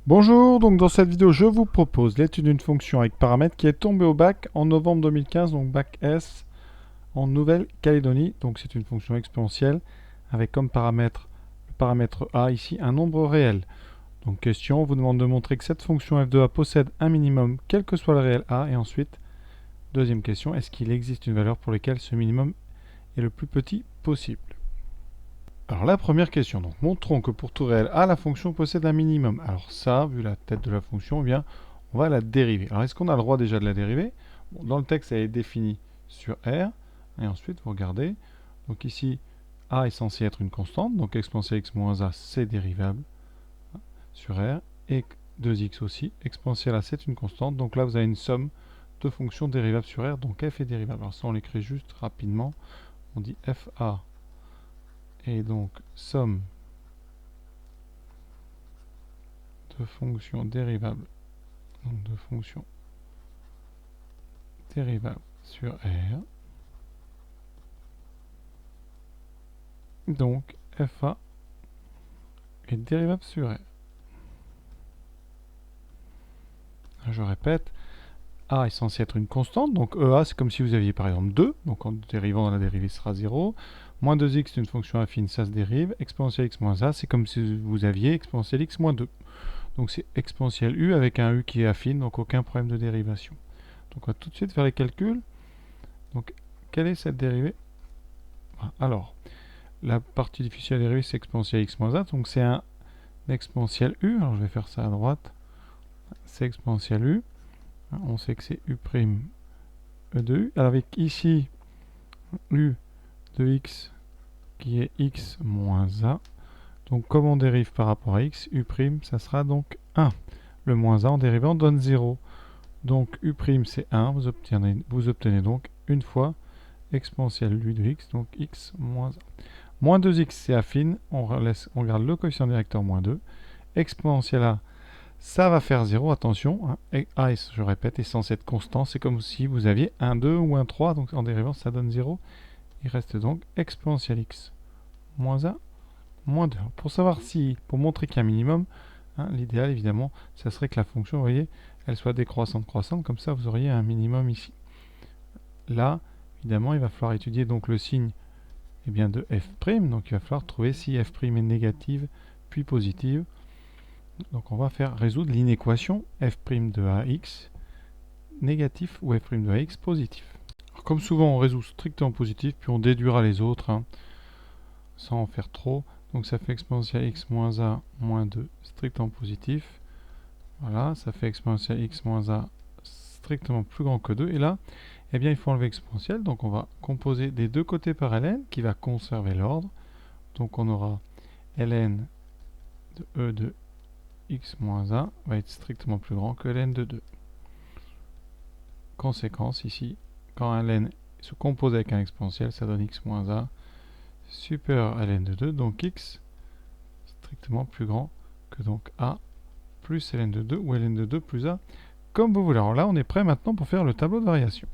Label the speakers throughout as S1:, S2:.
S1: Bonjour, donc dans cette vidéo je vous propose l'étude d'une fonction avec paramètres qui est tombée au bac en novembre 2015, donc bac S en Nouvelle-Calédonie. Donc c'est une fonction exponentielle avec comme paramètre le paramètre A ici un nombre réel. Donc question, on vous demande de montrer que cette fonction f de A possède un minimum quel que soit le réel A. Et ensuite, deuxième question, est-ce qu'il existe une valeur pour laquelle ce minimum est le plus petit possible? Alors la première question, donc montrons que pour tout réel A, la fonction possède un minimum. Alors ça, vu la tête de la fonction, eh bien, on va la dériver. Alors est-ce qu'on a le droit déjà de la dériver? Bon, dans le texte, elle est définie sur R. Et ensuite, vous regardez. Donc ici, A est censé être une constante. Donc exponentielle x moins A, c'est dérivable sur R. Et 2x aussi. Exponentielle A, c'est une constante. Donc là, vous avez une somme de fonctions dérivables sur R. Donc f est dérivable. Alors ça, on l'écrit juste rapidement. On dit FA. Et donc, somme de fonctions dérivables, donc de fonctions dérivables sur R. Donc, FA est dérivable sur R. Je répète, A est censé être une constante, donc EA c'est comme si vous aviez par exemple 2, donc en dérivant la dérivée sera 0. Moins 2x c'est une fonction affine, ça se dérive. Exponentielle x moins A c'est comme si vous aviez exponentielle x moins 2. Donc c'est exponentielle u avec un u qui est affine, donc aucun problème de dérivation. Donc on va tout de suite faire les calculs. Donc quelle est cette dérivée? Alors, la partie difficile à dériver c'est exponentielle x moins a, donc c'est un exponentielle u. Alors je vais faire ça à droite. C'est exponentielle u. On sait que c'est u' e de u. Alors avec ici u de x qui est x moins a. Donc comme on dérive par rapport à x, u', ça sera donc 1. Le moins a en dérivant donne 0. Donc u' c'est 1. Vous obtenez donc une fois exponentielle u de x, donc x moins a. Moins 2x c'est affine, on garde le coefficient directeur moins 2. Exponentielle a, ça va faire 0, attention. Hein. Et a, je répète, est censé être constant. C'est comme si vous aviez un 2 ou un 3, donc en dérivant ça donne 0. Il reste donc exponentielle x moins a moins 2. Pour savoir si, pour montrer qu'il y a un minimum, hein, l'idéal évidemment, ça serait que la fonction, vous voyez, elle soit décroissante, croissante, comme ça vous auriez un minimum ici. Là, évidemment, il va falloir étudier donc le signe bien, de f', donc il va falloir trouver si f' est négative puis positive. Donc on va faire résoudre l'inéquation f' de ax négatif ou f' de ax positif. Alors, comme souvent on résout strictement positif puis on déduira les autres hein, sans en faire trop. Donc ça fait exponentielle x moins a moins 2 strictement positif. Voilà, ça fait exponentielle x moins a strictement plus grand que 2. Et là, eh bien, il faut enlever exponentielle. Donc on va composer des deux côtés par ln qui va conserver l'ordre. Donc on aura ln de e de x moins a va être strictement plus grand que ln de 2. Conséquence ici, quand un ln se compose avec un exponentiel, ça donne x moins a supérieur à ln de 2, donc x strictement plus grand que donc a plus ln de 2 ou ln de 2 plus a, comme vous voulez. Alors là, on est prêt maintenant pour faire le tableau de variation.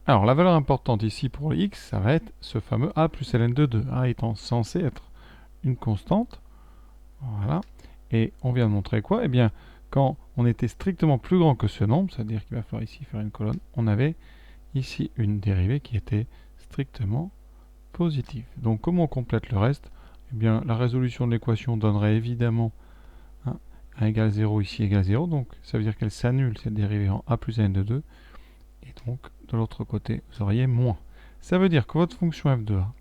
S1: Alors la valeur importante ici pour x, ça va être ce fameux a plus ln de 2, a étant censé être une constante. Voilà. Et on vient de montrer quoi? Eh bien, quand on était strictement plus grand que ce nombre, c'est-à-dire qu'il va falloir ici faire une colonne, on avait ici une dérivée qui était strictement positive. Donc comment on complète le reste? Eh bien, la résolution de l'équation donnerait évidemment 1 égale 0 ici égale 0, donc ça veut dire qu'elle s'annule cette dérivée en a plus n de 2, et donc de l'autre côté vous auriez moins. Ça veut dire que votre fonction f de a,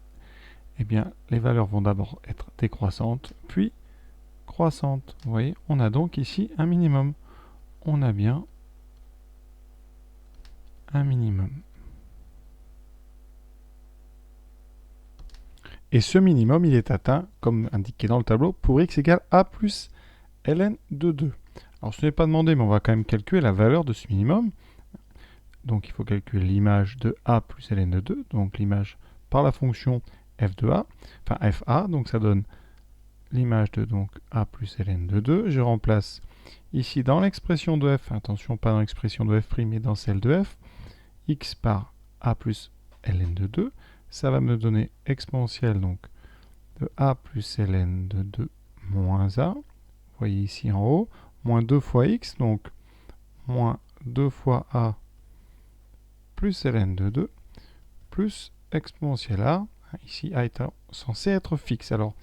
S1: eh bien les valeurs vont d'abord être décroissantes, puis croissante. Vous voyez, on a donc ici un minimum. On a bien un minimum. Et ce minimum, il est atteint, comme indiqué dans le tableau, pour x égale a plus ln de 2. Alors ce n'est pas demandé, mais on va quand même calculer la valeur de ce minimum. Donc il faut calculer l'image de a plus ln de 2, donc l'image par la fonction f de a, enfin fa, donc ça donne l'image de donc a plus ln de 2. Je remplace ici dans l'expression de f, attention pas dans l'expression de f', mais dans celle de f, x par a plus ln de 2, ça va me donner exponentielle donc de a plus ln de 2 moins a, vous voyez ici en haut, moins 2 fois x, donc moins 2 fois a plus ln de 2, plus exponentielle a. Ici, a est censé être fixe. Alors,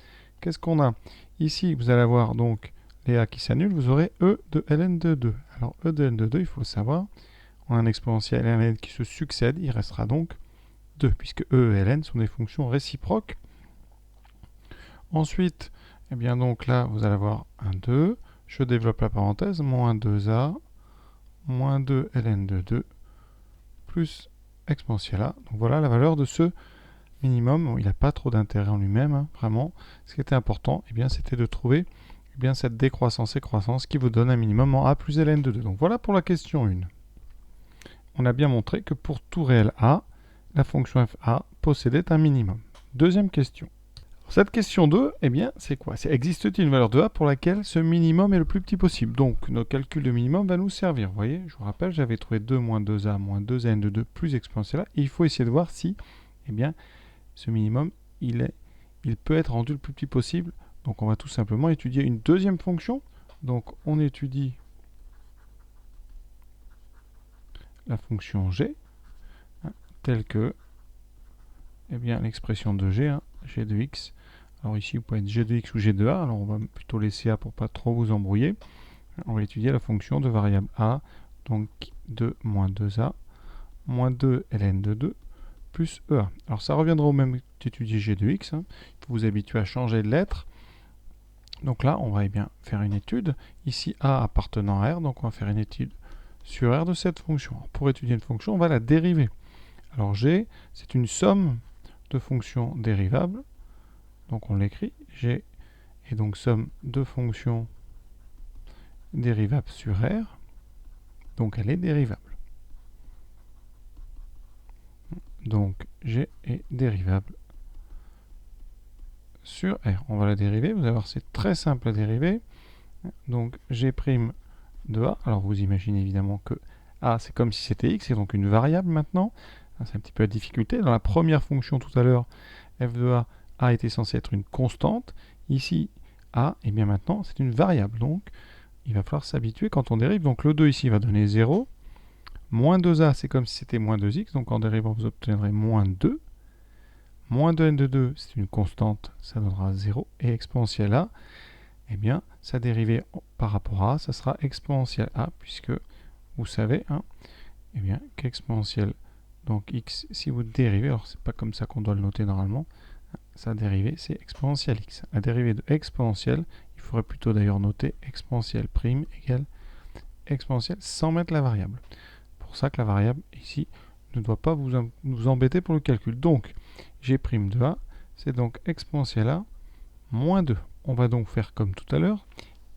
S1: qu'est-ce qu'on a? Ici, vous allez avoir donc les a qui s'annulent, vous aurez e de ln de 2. Alors, e de ln de 2, il faut savoir, on a un exponentiel ln qui se succède, il restera donc 2, puisque e et ln sont des fonctions réciproques. Ensuite, eh bien donc là, vous allez avoir un 2, je développe la parenthèse, moins 2a, moins 2 ln de 2, plus exponentielle a. Donc voilà la valeur de ce minimum. Bon, il n'a pas trop d'intérêt en lui-même, hein, vraiment. Ce qui était important, eh bien, c'était de trouver eh bien, cette décroissance et croissance qui vous donne un minimum en a plus ln de 2. Donc voilà pour la question 1. On a bien montré que pour tout réel a, la fonction fa possédait un minimum. Deuxième question. Cette question 2, eh bien, c'est quoi? Existe-t-il une valeur de a pour laquelle ce minimum est le plus petit possible? Donc, notre calcul de minimum va nous servir. Vous voyez, je vous rappelle, j'avais trouvé 2 moins 2a moins 2n de 2 plus exponentielle a. Et il faut essayer de voir si, eh bien, ce minimum, il peut être rendu le plus petit possible. Donc, on va tout simplement étudier une deuxième fonction. Donc, on étudie la fonction g, telle que, eh bien, l'expression de g, g de x. Alors ici, vous pouvez être g de x ou g de a. Alors, on va plutôt laisser a pour pas trop vous embrouiller. On va étudier la fonction de variable a, donc de moins 2a, moins 2 ln de 2, plus ea. Alors, ça reviendra au même d'étudier g de x. Il faut vous habituer à changer de lettre. Donc là, on va bien faire une étude. Ici, a appartenant à r, donc on va faire une étude sur r de cette fonction. Alors, pour étudier une fonction, on va la dériver. Alors g, c'est une somme de fonctions dérivables. Donc on l'écrit, g est donc somme de fonctions dérivables sur r. Donc elle est dérivable. Donc g est dérivable sur r. On va la dériver, vous allez voir c'est très simple à dériver. Donc g' de a, alors vous imaginez évidemment que a c'est comme si c'était x, c'est donc une variable maintenant. C'est un petit peu la difficulté. Dans la première fonction tout à l'heure, f de a était censé être une constante. Ici, a, et bien maintenant, c'est une variable. Donc, il va falloir s'habituer quand on dérive. Donc, le 2 ici va donner 0. Moins 2a, c'est comme si c'était moins 2x. Donc, en dérivant, vous obtiendrez moins 2. Moins 2n de 2, c'est une constante. Ça donnera 0. Et exponentielle a, eh bien, sa dérivée par rapport à a, ça sera exponentielle a, puisque vous savez, eh bien, qu'exponentielle, donc x, si vous dérivez, alors c'est pas comme ça qu'on doit le noter normalement, sa dérivée, c'est exponentielle x. La dérivée de exponentielle, il faudrait plutôt d'ailleurs noter exponentielle prime égale exponentielle sans mettre la variable. Pour ça que la variable, ici, ne doit pas vous embêter pour le calcul. Donc, g' de a, c'est donc exponentielle a moins 2. On va donc faire comme tout à l'heure,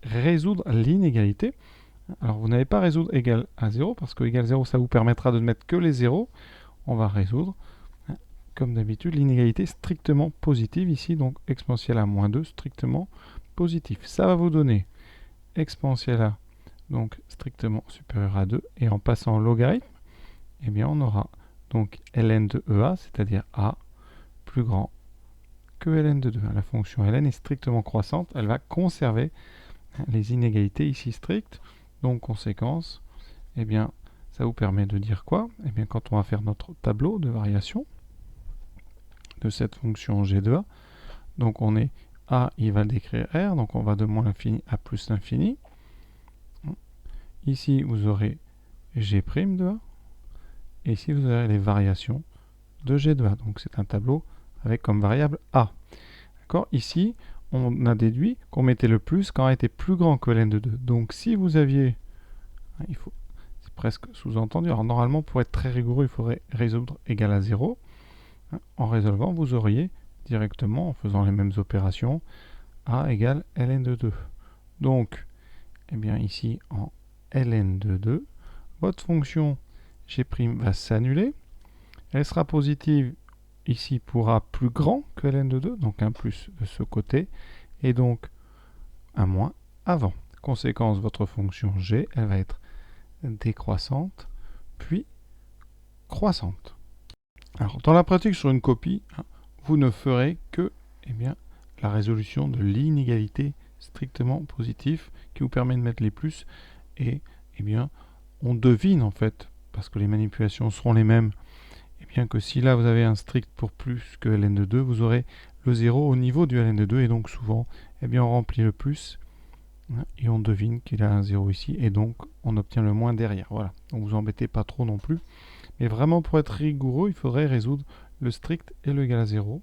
S1: résoudre l'inégalité. Alors, vous n'avez pas résoudre égal à 0, parce que égal 0, ça vous permettra de ne mettre que les 0. On va résoudre comme d'habitude, l'inégalité strictement positive ici, donc exponentielle a moins 2, strictement positif. Ça va vous donner exponentielle a, donc strictement supérieur à 2, et en passant au logarithme, eh bien on aura donc ln de ea, c'est-à-dire a plus grand que ln de 2. La fonction ln est strictement croissante, elle va conserver les inégalités ici strictes, donc conséquence, eh bien ça vous permet de dire quoi? Eh bien quand on va faire notre tableau de variation, de cette fonction g de a. Donc on est a, il va décrire r, donc on va de moins l'infini à plus l'infini. Ici, vous aurez g' de a. Et ici, vous aurez les variations de g de a. Donc c'est un tableau avec comme variable a. D'accord? Ici, on a déduit qu'on mettait le plus quand a était plus grand que ln de 2. Donc si vous aviez, c'est presque sous-entendu, alors normalement pour être très rigoureux, il faudrait résoudre égal à 0. En résolvant, vous auriez directement, en faisant les mêmes opérations, a égale ln de 2. Donc, eh bien ici, en ln de 2, votre fonction g' va s'annuler. Elle sera positive ici pour a plus grand que ln de 2, donc un plus de ce côté, et donc un moins avant. Conséquence, votre fonction g, elle va être décroissante, puis croissante. Alors, dans la pratique sur une copie, vous ne ferez que la résolution de l'inégalité strictement positif qui vous permet de mettre les plus. Et eh bien, on devine en fait, parce que les manipulations seront les mêmes, eh bien que si là vous avez un strict pour plus que ln de 2, vous aurez le 0 au niveau du ln de 2, et donc souvent, eh bien on remplit le plus, et on devine qu'il a un 0 ici, et donc on obtient le moins derrière. Voilà, donc vous embêtez pas trop non plus. Mais vraiment, pour être rigoureux, il faudrait résoudre le strict et le égal à 0.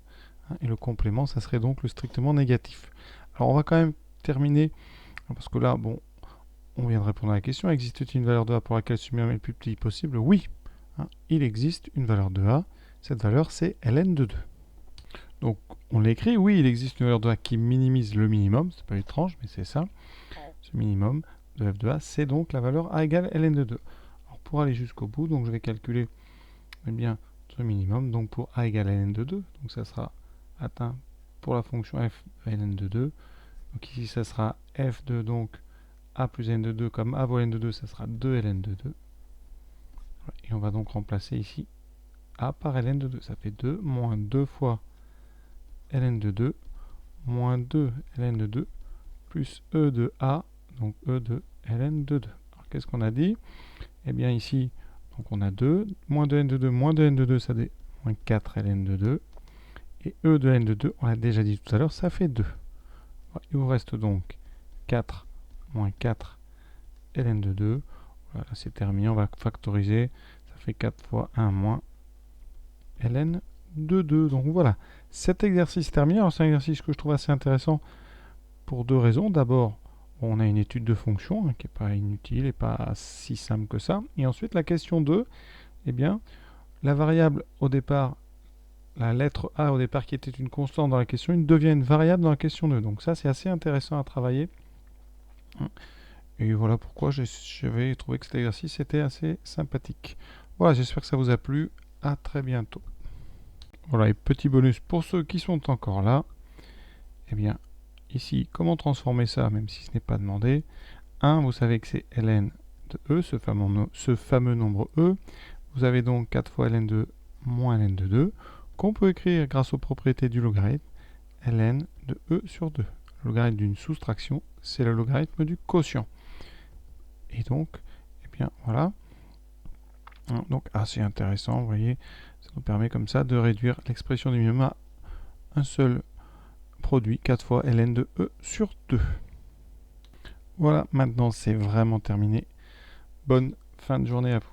S1: Et le complément, ça serait donc le strictement négatif. Alors on va quand même terminer, parce que là, bon, on vient de répondre à la question. Existe-t-il une valeur de A pour laquelle ce summum est le plus petit possible? Oui, il existe une valeur de A. Cette valeur, c'est ln de 2. Donc on l'écrit, oui, il existe une valeur de A qui minimise le minimum. C'est pas étrange, mais c'est ça. Ce minimum de f de A, c'est donc la valeur A égale ln de 2. Alors pour aller jusqu'au bout, donc je vais calculer bien ce minimum. Donc pour A égale ln de 2, donc ça sera atteint pour la fonction f de ln de 2. Donc ici, ça sera f de donc A plus ln de 2, comme A fois ln de 2, ça sera 2 ln de 2. Et on va donc remplacer ici A par ln de 2. Ça fait 2 moins 2 fois ln de 2 moins 2 ln de 2 plus E de A, donc E de ln de 2. Alors qu'est-ce qu'on a dit? Eh bien ici, donc on a 2, moins 2 n de 2, moins 2 n de 2, ça fait moins 4 ln de 2. Et E de n de 2, on l'a déjà dit tout à l'heure, ça fait 2. Il vous reste donc 4 moins 4 ln de 2. Voilà, c'est terminé, on va factoriser. Ça fait 4 fois 1 moins ln de 2. Donc voilà, cet exercice terminé. Alors c'est un exercice que je trouve assez intéressant pour deux raisons. D'abord, on a une étude de fonction qui n'est pas inutile et pas si simple que ça. Et ensuite, la question 2, eh bien, la variable au départ, la lettre A au départ qui était une constante dans la question 1 devient une variable dans la question 2. Donc ça, c'est assez intéressant à travailler. Et voilà pourquoi j'avais trouvé que cet exercice était assez sympathique. Voilà, j'espère que ça vous a plu. À très bientôt. Voilà, et petit bonus pour ceux qui sont encore là. Eh bien, ici, comment transformer ça, même si ce n'est pas demandé. 1, vous savez que c'est ln de E, ce fameux nombre E. Vous avez donc 4 fois ln de moins ln de 2, qu'on peut écrire grâce aux propriétés du logarithme, ln de E sur 2. Le logarithme d'une soustraction, c'est le logarithme du quotient. Et donc, eh bien, voilà. Donc, assez intéressant, vous voyez, ça nous permet comme ça de réduire l'expression du minimum à un seul produit, 4 fois ln de E sur 2. Voilà, maintenant c'est vraiment terminé. Bonne fin de journée à vous.